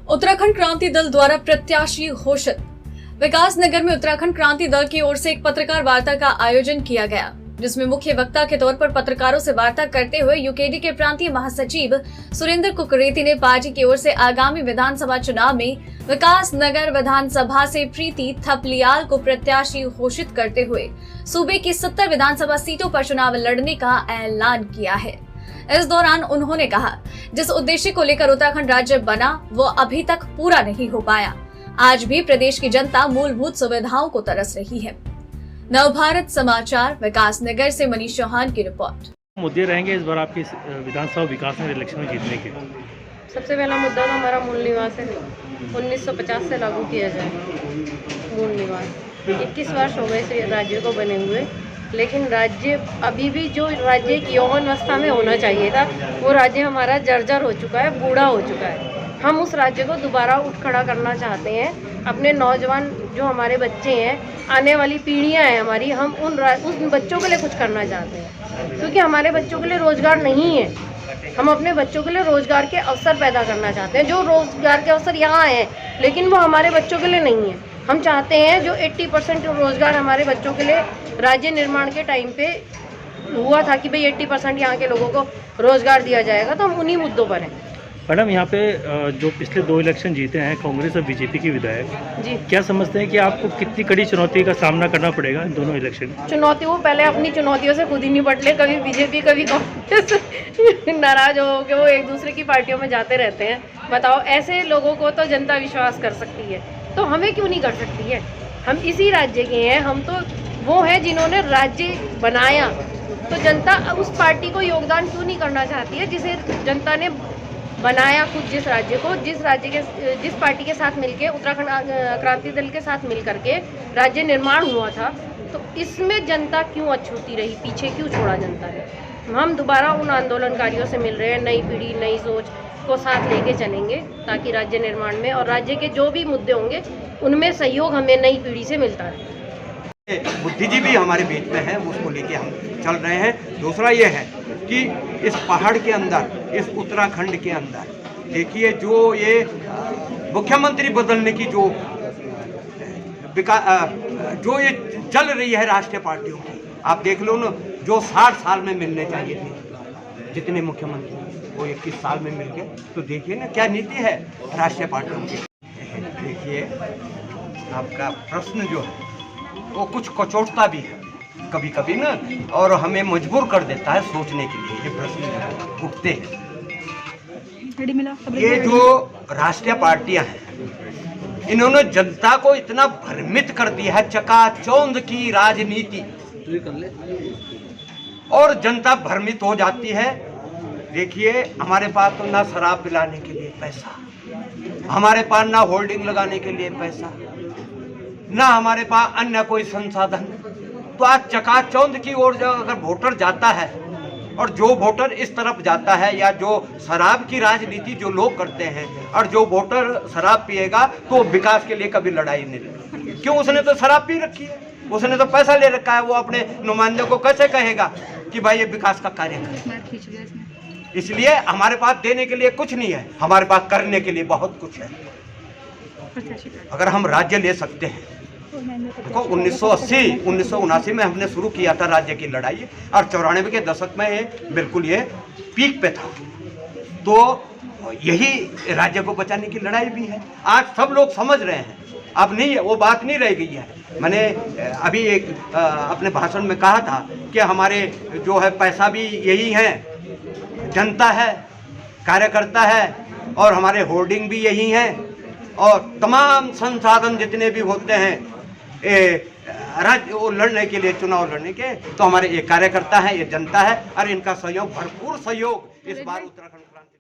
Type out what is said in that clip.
उत्तराखंड क्रांति दल द्वारा प्रत्याशी घोषित। विकास नगर में उत्तराखंड क्रांति दल की ओर से एक पत्रकार वार्ता का आयोजन किया गया, जिसमें मुख्य वक्ता के तौर पर पत्रकारों से वार्ता करते हुए यूकेडी के प्रांतीय महासचिव सुरेंद्र कुकरेती ने पार्टी की ओर से आगामी विधानसभा चुनाव में विकास नगर विधानसभा से प्रीति थपलियाल को प्रत्याशी घोषित करते हुए सूबे की 70 विधानसभा सीटों पर चुनाव लड़ने का ऐलान किया है। इस दौरान उन्होंने कहा, जिस उद्देश्य को लेकर उत्तराखंड राज्य बना वो अभी तक पूरा नहीं हो पाया। आज भी प्रदेश की जनता मूलभूत सुविधाओं को तरस रही है। नवभारत समाचार विकास नगर से मनीष चौहान की रिपोर्ट। मुद्दे रहेंगे इस बार आपकी विधानसभा विकास नगर इलेक्शन में जीतने के? सबसे पहला मुद्दा तो हमारा मूल निवास है। 1950 से लागू किया जाए मूल निवास। 21 वर्ष हो गए इस राज्य को बने हुए, लेकिन राज्य अभी भी जो राज्य की यौवन अवस्था में होना चाहिए था वो राज्य हमारा जर्जर हो चुका है, बूढ़ा हो चुका है। हम उस राज्य को दोबारा उठ खड़ा करना चाहते हैं। अपने नौजवान जो हमारे बच्चे हैं, आने वाली पीढ़ियां हैं हमारी, हम उन बच्चों के लिए कुछ करना चाहते हैं, क्योंकि हमारे बच्चों के लिए रोजगार नहीं है। हम अपने बच्चों के लिए रोजगार के अवसर पैदा करना चाहते हैं। जो रोजगार के अवसर यहाँ हैं, लेकिन वो हमारे बच्चों के लिए नहीं है। हम चाहते हैं जो 80% रोजगार हमारे बच्चों के लिए राज्य निर्माण के टाइम पे हुआ था कि भाई 80% यहाँ के लोगों को रोजगार दिया जाएगा, तो हम उन्हीं मुद्दों पर हैं। मैडम, यहाँ पे जो पिछले 2 इलेक्शन जीते हैं कांग्रेस और बीजेपी के विधायक जी, क्या समझते हैं कि आपको कितनी कड़ी चुनौती का सामना करना पड़ेगा इन दोनों इलेक्शन? चुनौती वो पहले अपनी चुनौतियों से खुद ही निपट ले। कभी बीजेपी कभी कांग्रेस नाराज हो के वो एक दूसरे की पार्टियों में जाते रहते हैं। बताओ, ऐसे लोगों को तो जनता विश्वास कर सकती है, तो हमें क्यों नहीं कर सकती है? हम इसी राज्य के हैं। हम तो वो हैं जिन्होंने राज्य बनाया, तो जनता उस पार्टी को योगदान क्यों नहीं करना चाहती है जिसे जनता ने बनाया खुद, जिस राज्य को, जिस पार्टी के साथ मिलके, उत्तराखंड क्रांति दल के साथ मिल करके राज्य निर्माण हुआ था। तो इसमें जनता क्यों अछूती रही, पीछे क्यों छोड़ा जनता ने? हम दोबारा उन आंदोलनकारियों से मिल रहे हैं। नई पीढ़ी नई सोच को साथ लेके चलेंगे, ताकि राज्य निर्माण में और राज्य के जो भी मुद्दे होंगे उनमें सहयोग हमें नई पीढ़ी से मिलता है। बुद्धिजीवी हमारे बीच में है, उसको लेके हम चल रहे हैं। दूसरा ये है कि इस पहाड़ के अंदर, इस उत्तराखंड के अंदर देखिए, जो ये मुख्यमंत्री बदलने की जो ये चल रही है राष्ट्रीय पार्टियों की, आप देख लो ना, जो 60 साल में मिलने चाहिए थे जितने मुख्यमंत्री, वो 21 साल में मिल गए। तो देखिए ना क्या नीति है राष्ट्रीय पार्टियों की। देखिए, आपका प्रश्न जो है वो कुछ कचोटता भी है कभी कभी ना, और हमें मजबूर कर देता है सोचने के लिए। ये प्रश्न उठते हैं। ये जो राष्ट्रीय पार्टियां हैं, इन्होंने जनता को इतना भ्रमित कर दिया है, चकाचौंध की राजनीति, और जनता भ्रमित हो जाती है। देखिए, हमारे पास तो ना शराब पिलाने के लिए पैसा, हमारे पास ना होल्डिंग लगाने के लिए पैसा, ना हमारे पास अन्य कोई संसाधन। तो आज चकाचौंध की ओर अगर वोटर जाता है, और जो वोटर इस तरफ जाता है, या जो शराब की राजनीति जो लोग करते हैं, और जो वोटर शराब पिएगा तो विकास के लिए कभी लड़ाई नहीं लड़ेगा। क्यों? उसने तो शराब पी रखी है, उसने तो पैसा ले रखा है। वो अपने नुमाइंदे को कैसे कहेगा कि भाई ये विकास का कार्य करे? इसलिए हमारे पास देने के लिए कुछ नहीं है, हमारे पास करने के लिए बहुत कुछ है। अगर हम राज्य ले सकते हैं, देखो 1980 1979 में हमने शुरू किया था राज्य की लड़ाई, और 94 के दशक में ये बिल्कुल ये पीक पे था। तो यही राज्य को बचाने की लड़ाई भी है। आज सब लोग समझ रहे हैं, अब नहीं है, वो बात नहीं रह गई है। मैंने अभी एक अपने भाषण में कहा था कि हमारे जो है पैसा भी यही है, जनता है, कार्यकर्ता है, और हमारे होर्डिंग भी यही हैं, और तमाम संसाधन जितने भी होते हैं राज्य वो लड़ने के लिए, चुनाव लड़ने के, तो हमारे ये कार्यकर्ता है, ये जनता है, और इनका सहयोग, भरपूर सहयोग इस बार उत्तराखंड क्रांति